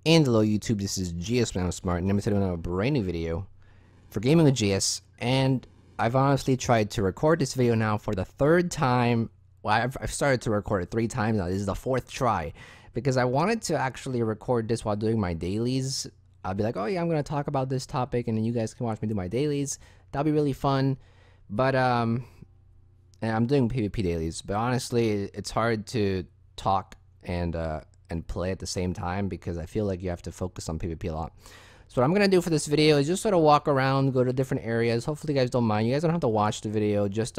And hello YouTube, this is GSmaniamsmart, and I'm today on a brand new video for gaming with GS. And I've honestly tried to record this video now for the third time. Well, I've started to record it 3 times now. This is the 4th try because I wanted to actually record this while doing my dailies. I'll be like, oh yeah, I'm gonna talk about this topic, and then you guys can watch me do my dailies. That'll be really fun. But and I'm doing PvP dailies, but honestly, it's hard to talk and play at the same time because I feel like you have to focus on PvP a lot. So what I'm gonna do for this video is just sort of walk around, go to different areas. Hopefully you guys don't mind. You guys don't have to watch the video, just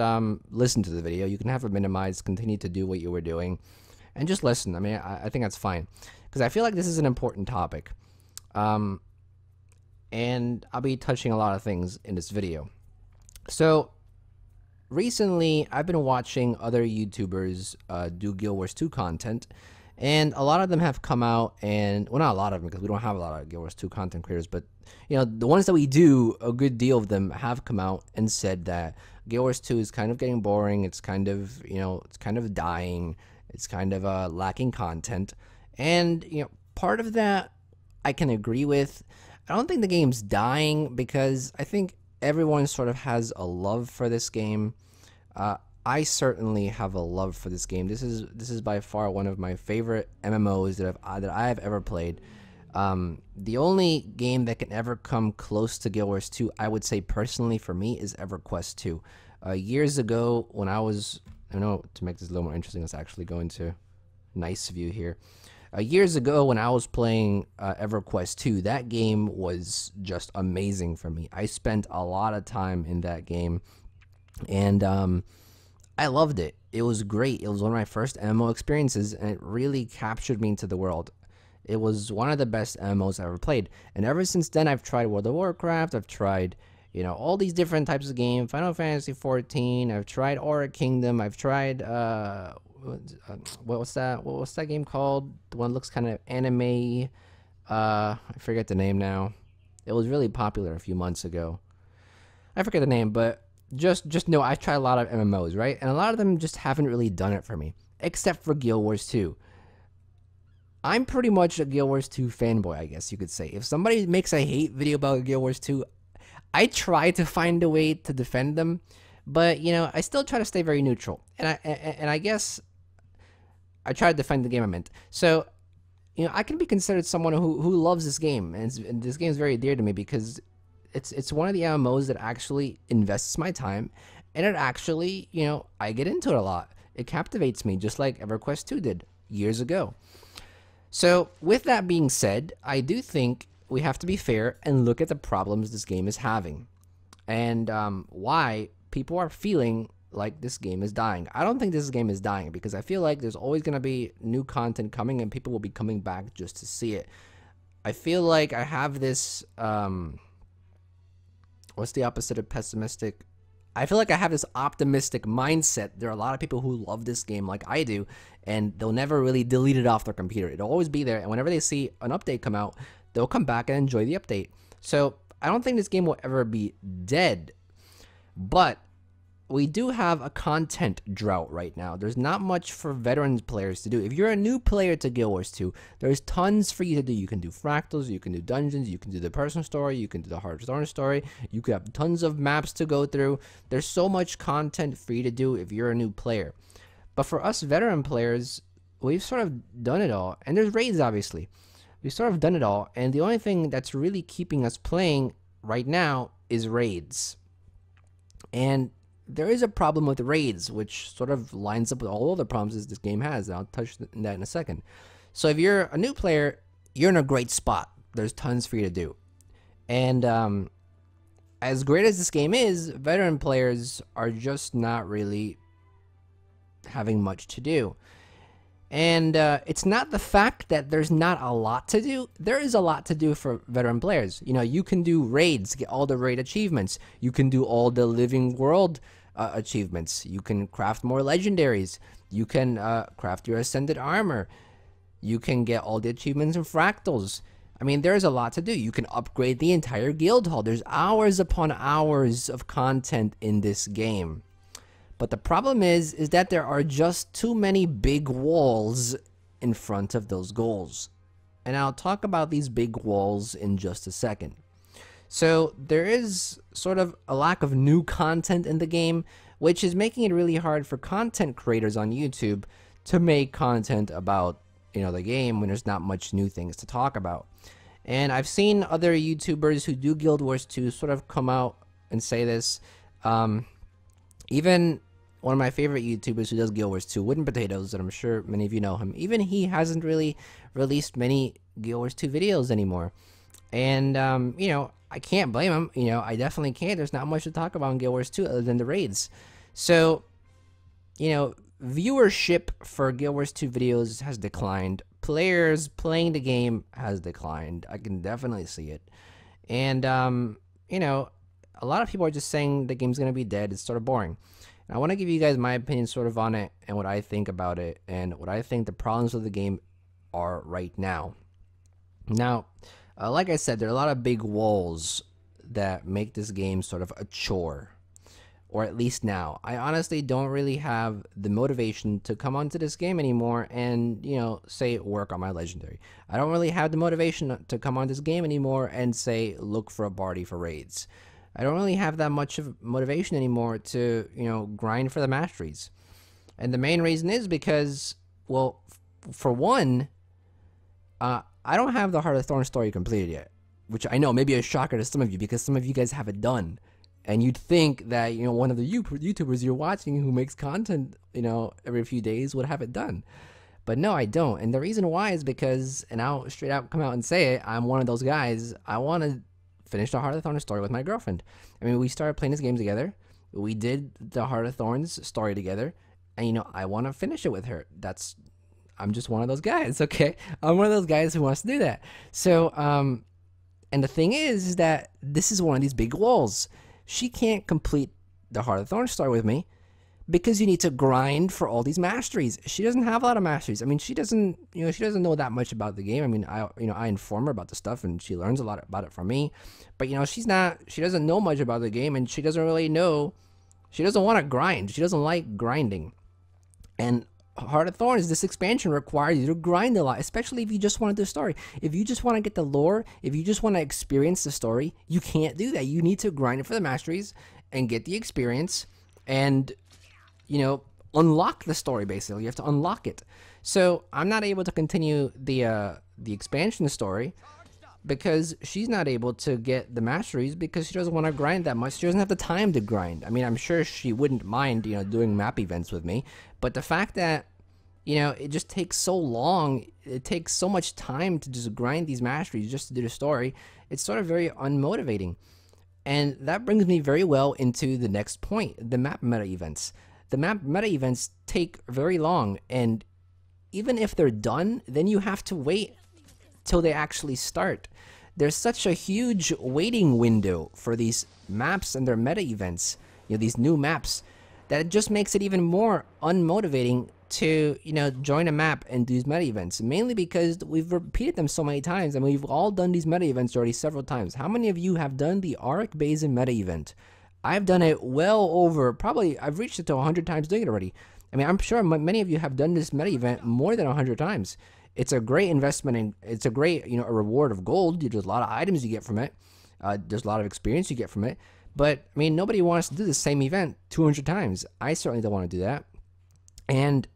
listen to the video. You can have it minimized, continue to do what you were doing, and just listen. I mean, I think that's fine because I feel like this is an important topic, and I'll be touching a lot of things in this video. So recently I've been watching other YouTubers do Guild Wars 2 content, and a lot of them have come out, and well, not a lot of them because we don't have a lot of Guild Wars 2 content creators, but you know, the ones that we do, a good deal of them have come out and said that Guild Wars 2 is kind of getting boring. It's kind of, you know, it's kind of dying. It's kind of lacking content, and you know, part of that I can agree with. I don't think the game's dying because I think everyone sort of has a love for this game. I certainly have a love for this game. This is by far one of my favorite MMOs that I have ever played. The only game that can ever come close to Guild Wars 2, I would say personally for me, is EverQuest 2. Years ago, when I was, I know, to make this a little more interesting, let's actually go into nice view here. Years ago, when I was playing EverQuest 2, that game was just amazing for me. I spent a lot of time in that game, and I loved it. It was great. It was one of my first MMO experiences, and it really captured me into the world. It was one of the best MMOs I ever played, and ever since then, I've tried World of Warcraft. I've tried, you know, all these different types of games. Final Fantasy 14. I've tried Aura Kingdom. I've tried what's that game called? The one that looks kind of anime. I forget the name now. It was really popular a few months ago. I forget the name, but just know I've tried a lot of MMOs, right? And a lot of them just haven't really done it for me, except for Guild Wars 2. I'm pretty much a Guild Wars 2 fanboy, I guess you could say. If somebody makes a hate video about Guild Wars 2, I try to find a way to defend them, but you know, I still try to stay very neutral. And I guess I try to defend the game I meant. So, you know, I can be considered someone who loves this game, and this game is very dear to me because it's one of the MMOs that actually invests my time, and it actually, you know, I get into it a lot. It captivates me just like EverQuest 2 did years ago. So with that being said, I do think we have to be fair and look at the problems this game is having, and why people are feeling like this game is dying. I don't think this game is dying because I feel like there's always going to be new content coming, and people will be coming back just to see it. I feel like I have this what's the opposite of pessimistic? I feel like I have this optimistic mindset. There are a lot of people who love this game like I do, and they'll never really delete it off their computer. It'll always be there, and whenever they see an update come out, they'll come back and enjoy the update. So I don't think this game will ever be dead, but we do have a content drought right now. There's not much for veteran players to do. If you're a new player to Guild Wars 2, there's tons for you to do. You can do fractals, you can do dungeons, you can do the personal story, you can do the Heart of Thorns story, you could have tons of maps to go through. There's so much content for you to do if you're a new player. But for us veteran players, we've sort of done it all. And there's raids, obviously. We've sort of done it all, and the only thing that's really keeping us playing right now is raids. And there is a problem with raids, which sort of lines up with all other problems this game has, and I'll touch on that in a second. So if you're a new player, you're in a great spot. There's tons for you to do. And as great as this game is, veteran players are just not really having much to do. And it's not the fact that there's not a lot to do. There is a lot to do for veteran players. You know, you can do raids, get all the raid achievements. You can do all the living world achievements. You can craft more legendaries. You can craft your ascended armor. You can get all the achievements in fractals. I mean, there's a lot to do. You can upgrade the entire guild hall. There's hours upon hours of content in this game. But the problem is that there are just too many big walls in front of those goals. and I'll talk about these big walls in just a second. So there is sort of a lack of new content in the game, which is making it really hard for content creators on YouTube to make content about, the game when there's not much new things to talk about. And I've seen other YouTubers who do Guild Wars 2 sort of come out and say this. Even one of my favorite YouTubers who does Guild Wars 2, Wooden Potatoes, and I'm sure many of you know him, even he hasn't really released many Guild Wars 2 videos anymore. And, I can't blame him. I definitely can't. There's not much to talk about in Guild Wars 2 other than the raids. So, viewership for Guild Wars 2 videos has declined. Players playing the game has declined. I can definitely see it. And, a lot of people are just saying the game's going to be dead. It's sort of boring. And I want to give you guys my opinion sort of on it and what I think about it and what I think the problems of the game are right now. Now, like I said, there are a lot of big walls that make this game sort of a chore. Or at least now. I honestly don't really have the motivation to come onto this game anymore and, say work on my legendary. I don't really have the motivation to come on this game anymore and say look for a party for raids. I don't really have that much of motivation anymore to, grind for the masteries. And the main reason is because, well, for one, I don't have the Heart of Thorns story completed yet, which I know may be a shocker to some of you because some of you guys have it done. And you'd think that, one of the YouTubers you're watching who makes content, every few days would have it done. But no, I don't. And the reason why is because, and I'll straight out come out and say it, I'm one of those guys. I want to finish the Heart of Thorns story with my girlfriend. I mean, we started playing this game together. We did the Heart of Thorns story together. And, I want to finish it with her. I'm just one of those guys, okay? I'm one of those guys who wants to do that. So, and the thing is that this is one of these big walls. She can't complete the Heart of Thorns story with me because you need to grind for all these masteries. She doesn't have a lot of masteries. I mean, she doesn't know that much about the game. I mean, I inform her about the stuff and she learns a lot about it from me. But, she doesn't know much about the game and she doesn't really know, she doesn't want to grind. She doesn't like grinding. And Heart of Thorns, this expansion requires you to grind a lot, especially if you just want to do the story. If you just want to get the lore, if you just want to experience the story, you can't do that. You need to grind it for the masteries and get the experience and, unlock the story, basically. You have to unlock it. So I'm not able to continue the expansion story because she's not able to get the masteries because she doesn't want to grind that much. She doesn't have the time to grind. I mean, I'm sure she wouldn't mind, doing map events with me. But the fact that, it just takes so long, it takes so much time to just grind these masteries just to do the story, it's sort of very unmotivating. And that brings me very well into the next point, the map meta events. The map meta events take very long, and even if they're done, then you have to wait till they actually start. There's such a huge waiting window for these maps and their meta events, these new maps, that it just makes it even more unmotivating to, join a map and do these meta events. Mainly because we've repeated them so many times and we've all done these meta events already several times. How many of you have done the Auric Basin meta event? I've done it well over, probably, I've reached it to 100 times doing it already. I mean, I'm sure many of you have done this meta event more than 100 times. It's a great investment and it's a great, a reward of gold. There's a lot of items you get from it. There's a lot of experience you get from it. But, I mean, nobody wants to do the same event 200 times. I certainly don't want to do that. And,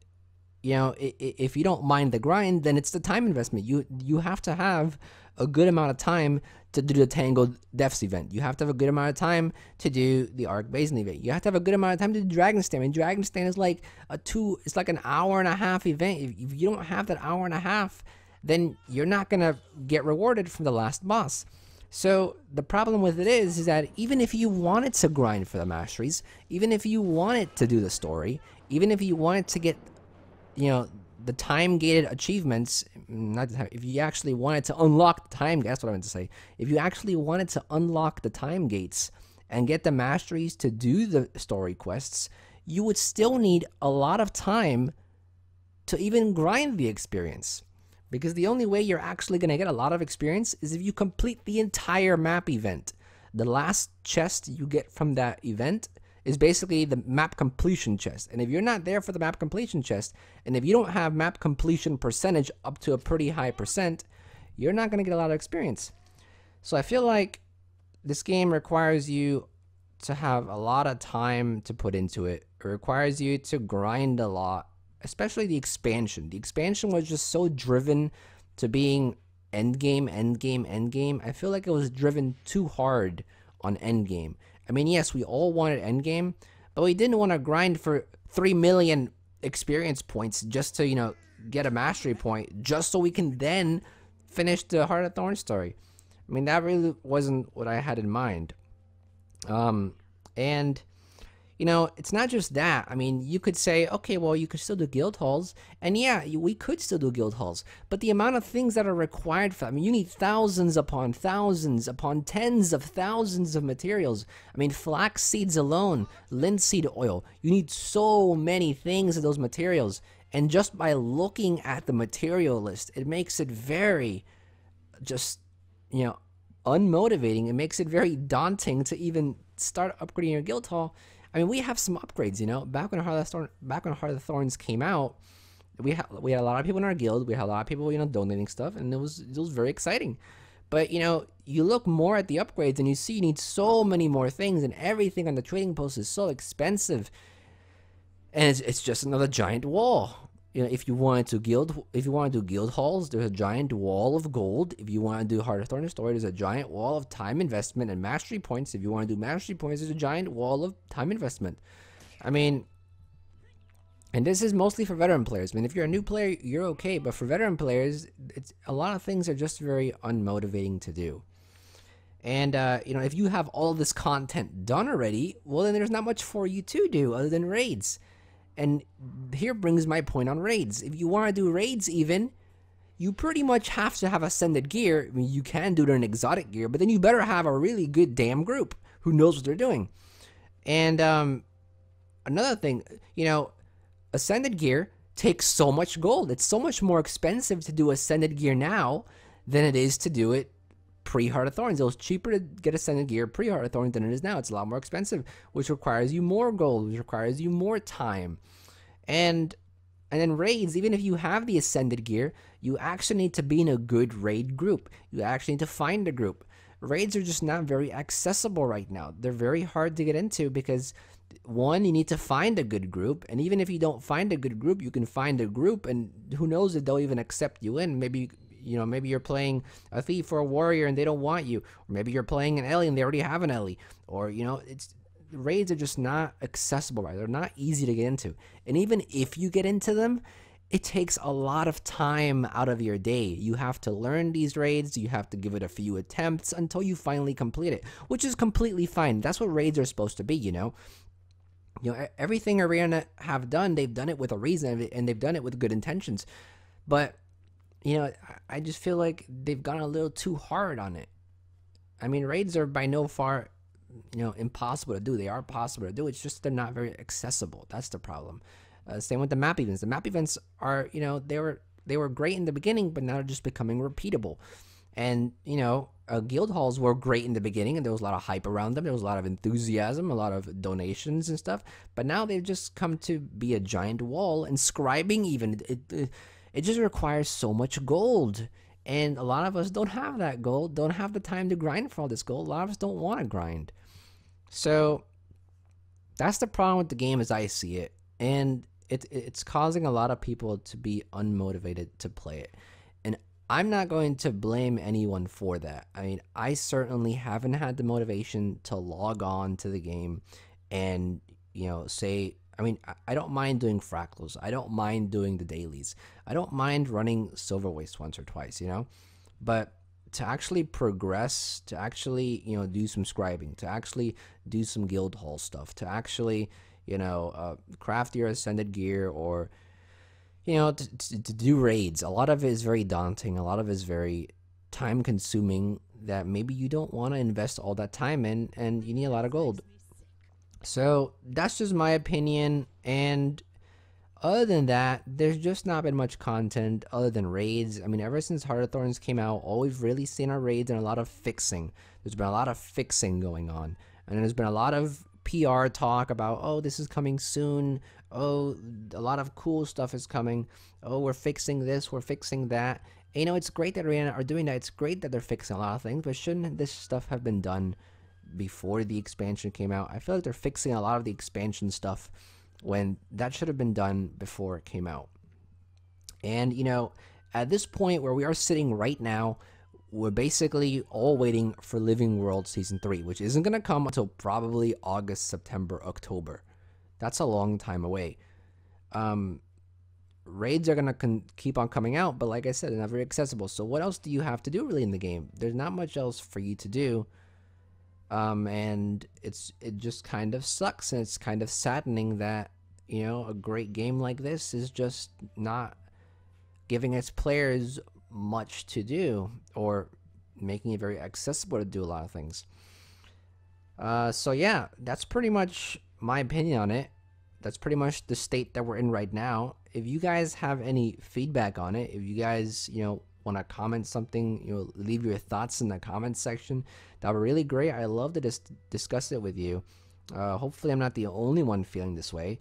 if you don't mind the grind, then it's the time investment. You have to have a good amount of time to do the Tangled Deaths event. You have to have a good amount of time to do the Auric Basin event. You have to have a good amount of time to do Dragon Stand. And Dragon Stand is like it's like an hour and a half event. If you don't have that hour and a half, then you're not going to get rewarded from the last boss. So the problem with it is that even if you wanted to grind for the masteries, even if you wanted to do the story, even if you wanted to get, the time-gated achievements, if you actually wanted to unlock the time, that's what I meant to say. If you actually wanted to unlock the time gates and get the masteries to do the story quests, you would still need a lot of time to even grind the experience. Because the only way you're actually going to get a lot of experience is if you complete the entire map event. The last chest you get from that event is basically the map completion chest. And if you're not there for the map completion chest, and if you don't have map completion percentage up to a pretty high percent, you're not going to get a lot of experience. So I feel like this game requires you to have a lot of time to put into it. It requires you to grind a lot, especially the expansion. The expansion was just so driven to being endgame, endgame, endgame. I feel like it was driven too hard on endgame. I mean, yes, we all wanted endgame, but we didn't want to grind for 3 million experience points just to, get a mastery point, just so we can then finish the Heart of Thorns story. I mean, that really wasn't what I had in mind. And it's not just that. I mean, you could say, okay, well, you could still do guild halls. And yeah, we could still do guild halls. But the amount of things that are required for, I mean, you need thousands upon tens of thousands of materials. I mean, flax seeds alone, linseed oil. You need so many things of those materials. And just by looking at the material list, it makes it very just, unmotivating. It makes it very daunting to even start upgrading your guild hall. I mean, we have some upgrades, back when Heart of the Thorns came out, we had a lot of people in our guild. We had a lot of people, donating stuff, and it was very exciting. But you look more at the upgrades, and you see you need so many more things, and everything on the trading post is so expensive, and it's just another giant wall. If you want to do guild halls, there's a giant wall of gold. If you want to do Heart of Thorns story, there's a giant wall of time investment and mastery points. If you want to do mastery points, there's a giant wall of time investment. I mean, and this is mostly for veteran players. I mean, if you're a new player, you're okay, but for veteran players, it's a lot of things are just very unmotivating to do. And if you have all this content done already, well, then there's not much for you to do other than raids. And here brings my point on raids. If you want to do raids even, you pretty much have to have ascended gear. I mean, you can do it in exotic gear, but then you better have a really good damn group who knows what they're doing. And another thing, ascended gear takes so much gold. It's so much more expensive to do ascended gear now than it is to do it pre-Heart of Thorns. It was cheaper to get ascended gear pre-Heart of Thorns than it is now. It's a lot more expensive, which requires you more gold, which requires you more time. And then raids, even if you have the ascended gear, you actually need to be in a good raid group. You actually need to find a group. Raids are just not very accessible right now. They're very hard to get into because, one, you need to find a good group, and even if you don't find a good group, you can find a group, and who knows if they'll even accept you in. Maybe you're playing a thief or a warrior and they don't want you, or maybe you're playing an Ellie and they already have an Ellie, or raids are just not accessible, right? They're not easy to get into, and even if you get into them, it takes a lot of time out of your day. You have to learn these raids, you have to give it a few attempts until you finally complete it, which is completely fine. That's what raids are supposed to be, everything Arena have done, they've done it with a reason, and they've done it with good intentions. But I just feel like they've gone a little too hard on it. I mean, raids are by no far, impossible to do. They are possible to do. It's just they're not very accessible. That's the problem. Same with the map events. The map events are, they were great in the beginning, but now they're just becoming repeatable. And, guild halls were great in the beginning, and there was a lot of hype around them. There was a lot of enthusiasm, a lot of donations and stuff. But now they've just come to be a giant wall. And scribing even, it just requires so much gold. And a lot of us don't have that gold, don't have the time to grind for all this gold. A lot of us don't want to grind. So that's the problem with the game as I see it. And it's causing a lot of people to be unmotivated to play it. And I'm not going to blame anyone for that. I mean, I certainly haven't had the motivation to log on to the game and, say, I mean, I don't mind doing fractals. I don't mind doing the dailies. I don't mind running Silver Waste once or twice, But to actually progress, to actually, do some scribing, to actually do some guild hall stuff, to actually, craft your ascended gear, or, to do raids, a lot of it is very daunting. A lot of it is very time consuming that maybe you don't want to invest all that time in, and you need a lot of gold. So that's just my opinion, and other than that, there's just not been much content other than raids. I mean, ever since Heart of Thorns came out, all we've really seen are raids and a lot of fixing. There's been a lot of fixing going on, and there's been a lot of PR talk about, oh, this is coming soon, oh, a lot of cool stuff is coming, oh, we're fixing this, we're fixing that, And, you know, it's great that Arena are doing that. It's great that they're fixing a lot of things, but shouldn't this stuff have been done before the expansion came out? I feel like they're fixing a lot of the expansion stuff when that should have been done before it came out. And, you know, at this point where we are sitting right now, we're basically all waiting for Living World Season 3, which isn't going to come until probably August, September, October. That's a long time away. Raids are going to keep on coming out, but like I said, they're not very accessible. So what else do you have to do really in the game? There's not much else for you to do. And it just kind of sucks, and it's kind of saddening that, you know, a great game like this is just not giving its players much to do, or making it very accessible to do a lot of things. So yeah, that's pretty much my opinion on it. That's pretty much the state that we're in right now. If you guys have any feedback on it, if you guys, you know, want to comment something, you know, leave your thoughts in the comments section. That would be really great. I love to discuss it with you. Hopefully I'm not the only one feeling this way.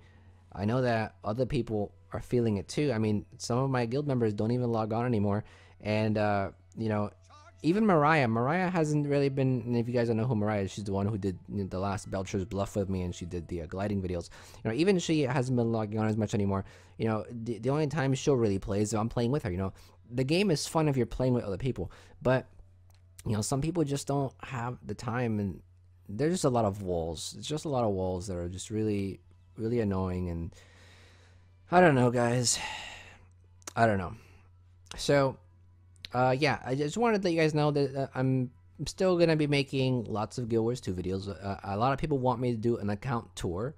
I know that other people are feeling it too. I mean, some of my guild members don't even log on anymore. And, you know, even Mariah hasn't really been, and if you guys don't know who Mariah is, she's the one who did, you know, the last Belcher's Bluff with me, and she did the gliding videos. You know, even she hasn't been logging on as much anymore. You know, the only time she'll really play is if I'm playing with her. You know, the game is fun if you're playing with other people, but, you know, some people just don't have the time, and there's just a lot of walls. It's just a lot of walls that are just really, really annoying, and I don't know, guys. I don't know. So, yeah, I just wanted to let you guys know that I'm still going to be making lots of Guild Wars 2 videos. A lot of people want me to do an account tour,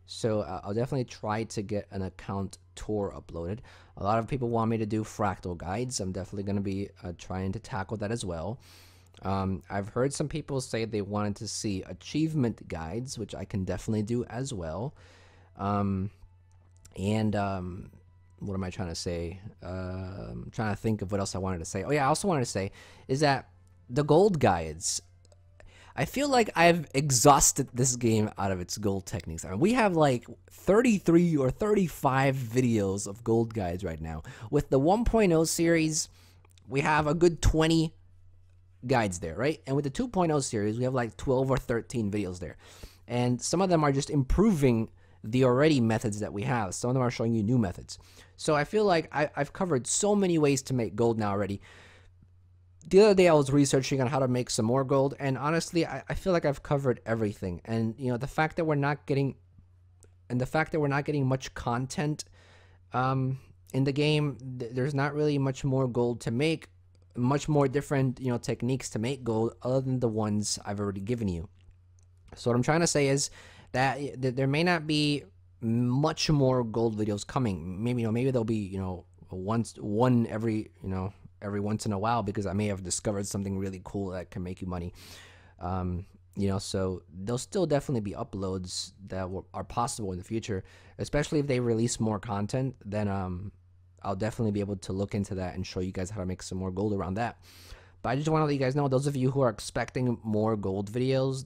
so I'll definitely try to get an account tour uploaded. A lot of people want me to do fractal guides. I'm definitely going to be trying to tackle that as well. I've heard some people say they wanted to see achievement guides, which I can definitely do as well. What am I trying to say? I'm trying to think of what else I wanted to say. Oh yeah, I also wanted to say is that the gold guides, I feel like I've exhausted this game out of its gold techniques. I mean, we have like 33 or 35 videos of gold guides right now. With the 1.0 series, we have a good 20 guides there, right? And with the 2.0 series, we have like 12 or 13 videos there. And some of them are just improving the already methods that we have. Some of them are showing you new methods. So I feel like I've covered so many ways to make gold now already. The other day I was researching on how to make some more gold, and honestly, I feel like I've covered everything. And you know, the fact that we're not getting much content in the game, there's not really much more gold to make, much more different, you know, techniques to make gold other than the ones I've already given you. So what I'm trying to say is that there may not be much more gold videos coming. Maybe, you know, maybe there'll be, you know, one every once in a while, because I may have discovered something really cool that can make you money. You know, so there'll still definitely be uploads that are possible in the future, especially if they release more content. Then I'll definitely be able to look into that and show you guys how to make some more gold around that. But I just want to let you guys know, those of you who are expecting more gold videos,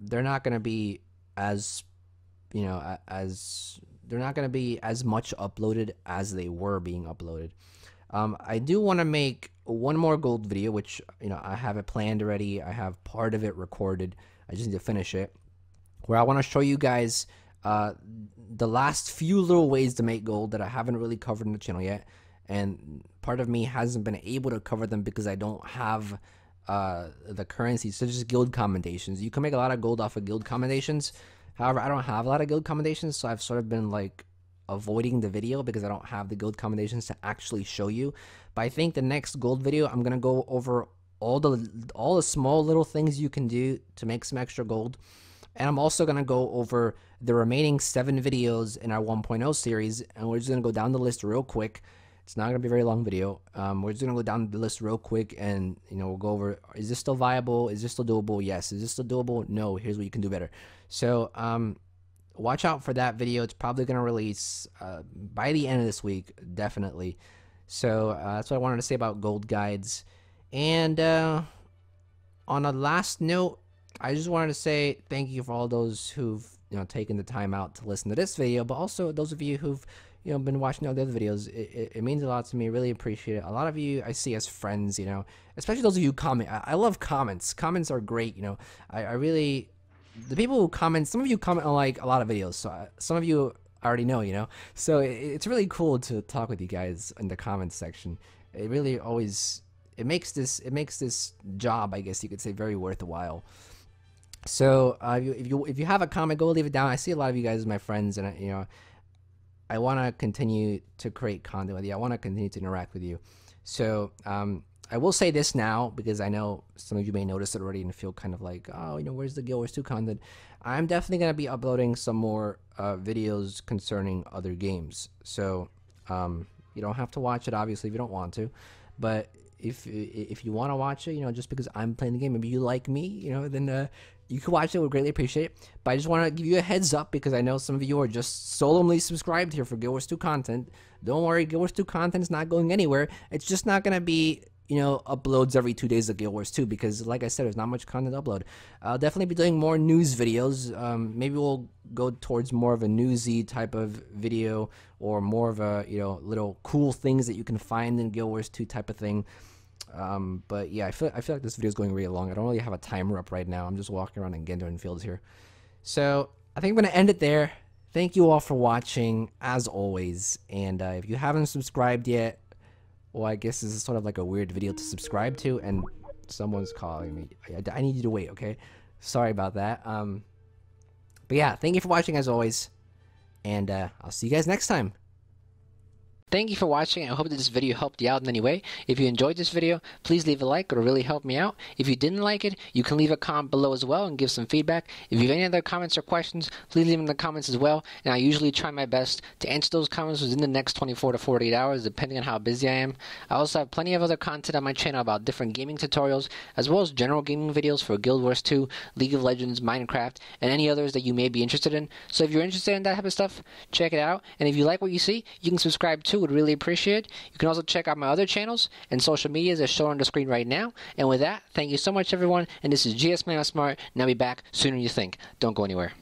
they're not going to be as, you know, they're not going to be as much uploaded as they were being uploaded. I do want to make one more gold video, which, you know, I have it planned already. I have part of it recorded. I just need to finish it, where I want to show you guys the last few little ways to make gold that I haven't really covered in the channel yet. And part of me hasn't been able to cover them because I don't have the currency, such as guild commendations. You can make a lot of gold off of guild commendations. However, I don't have a lot of guild commendations, so I've sort of been like avoiding the video because I don't have the guild commendations to actually show you. But I think the next gold video, I'm gonna go over all the small little things you can do to make some extra gold. And I'm also gonna go over the remaining 7 videos in our 1.0 series, and we're just gonna go down the list real quick. It's not gonna be a very long video. We're just gonna go down the list real quick, and you know, we'll go over: is this still viable? Is this still doable? Yes. Is this still doable? No. Here's what you can do better. So watch out for that video. It's probably gonna release by the end of this week, definitely. So that's what I wanted to say about gold guides. And on a last note, I just wanted to say thank you for all those who've, you know, taken the time out to listen to this video, but also those of you who've, been watching all the other videos. It means a lot to me. Really appreciate it. A lot of you I see as friends, especially those of you who comment. I love comments. Comments are great. I really, the people who comment, some of you comment on like a lot of videos. So some of you I already know. So it's really cool to talk with you guys in the comments section. It really always, it makes this job, I guess you could say, very worthwhile. So if you have a comment, go leave it down. I see a lot of you guys as my friends, and I want to continue to create content with you. I want to continue to interact with you. So I will say this now, because I know some of you may notice it already and feel kind of like, oh, where's the Guild Wars 2 content? I'm definitely going to be uploading some more videos concerning other games. So you don't have to watch it, obviously, if you don't want to. But if you want to watch it, just because I'm playing the game, maybe you like me, then you can watch it. We'd greatly appreciate it. But I just want to give you a heads up, because I know some of you are just solemnly subscribed here for Guild Wars 2 content. Don't worry, Guild Wars 2 content is not going anywhere. It's just not going to be, uploads every 2 days of Guild Wars 2, because like I said, there's not much content to upload. I'll definitely be doing more news videos. Maybe we'll go towards more of a newsy type of video, or more of a, little cool things that you can find in Guild Wars 2 type of thing. But yeah, I feel like this video is going really long. I don't really have a timer up right now. I'm just walking around in Gendern fields here. So I think I'm going to end it there. Thank you all for watching, as always. And if you haven't subscribed yet, well, I guess this is sort of like a weird video to subscribe to, and someone's calling me. I need you to wait, okay? Sorry about that. But yeah, thank you for watching, as always. And I'll see you guys next time. Thank you for watching. I hope that this video helped you out in any way. If you enjoyed this video, please leave a like. It'll really help me out. If you didn't like it, you can leave a comment below as well and give some feedback. If you have any other comments or questions, please leave them in the comments as well. And I usually try my best to answer those comments within the next 24 to 48 hours, depending on how busy I am. I also have plenty of other content on my channel about different gaming tutorials, as well as general gaming videos for Guild Wars 2, League of Legends, Minecraft, and any others that you may be interested in. So if you're interested in that type of stuff, check it out. And if you like what you see, you can subscribe too. Would really appreciate it. You can also check out my other channels and social medias as shown on the screen right now. And with that, thank you so much, everyone. And this is GSmaniamsmart, and I'll be back sooner than you think. Don't go anywhere.